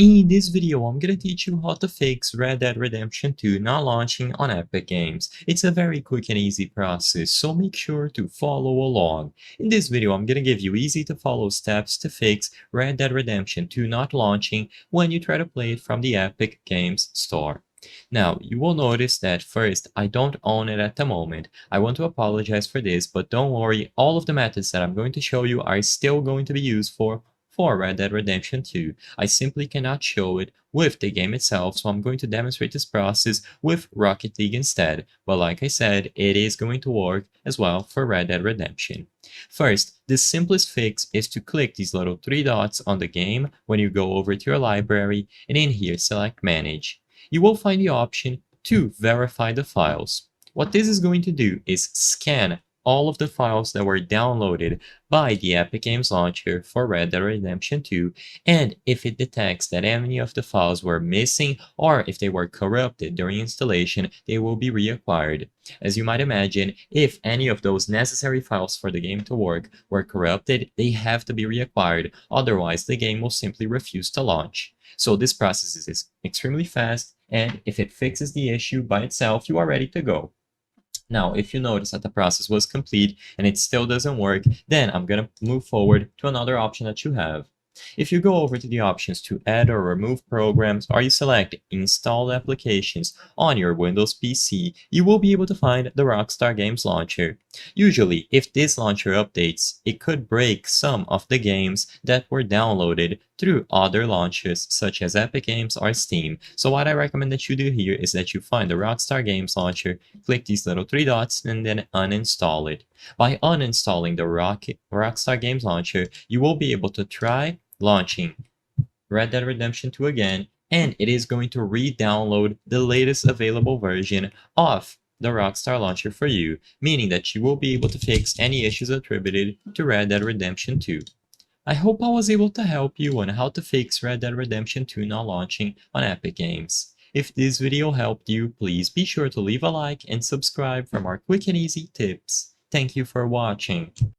In this video, I'm gonna teach you how to fix Red Dead Redemption 2 not launching on Epic Games. It's a very quick and easy process, so make sure to follow along. In this video, I'm gonna give you easy to follow steps to fix Red Dead Redemption 2 not launching when you try to play it from the Epic Games store. Now, you will notice that first, I don't own it at the moment. I want to apologize for this, but don't worry, all of the methods that I'm going to show you are still going to be used for Red Dead Redemption 2. I simply cannot show it with the game itself, so I'm going to demonstrate this process with Rocket League instead. But like I said, it is going to work as well for Red Dead Redemption. First, the simplest fix is to click these little three dots on the game when you go over to your library, and in here select Manage. You will find the option to verify the files. What this is going to do is scan all of the files that were downloaded by the Epic Games Launcher for Red Dead Redemption 2, and if it detects that any of the files were missing or if they were corrupted during installation, they will be reacquired. As you might imagine, if any of those necessary files for the game to work were corrupted, they have to be reacquired, otherwise the game will simply refuse to launch. So this process is extremely fast, and if it fixes the issue by itself, you are ready to go. Now, if you notice that the process was complete and it still doesn't work, then I'm going to move forward to another option that you have. If you go over to the options to add or remove programs, or you select installed applications on your Windows PC, you will be able to find the Rockstar Games Launcher. Usually, if this launcher updates, it could break some of the games that were downloaded through other launchers such as Epic Games or Steam. So what I recommend that you do here is that you find the Rockstar Games Launcher, click these little three dots, and then uninstall it. By uninstalling the Rockstar Games Launcher, you will be able to try launching Red Dead Redemption 2 again, and it is going to re-download the latest available version of the Rockstar Launcher for you, meaning that you will be able to fix any issues attributed to Red Dead Redemption 2. I hope I was able to help you on how to fix Red Dead Redemption 2 not launching on Epic Games. If this video helped you, please be sure to leave a like and subscribe for more quick and easy tips. Thank you for watching.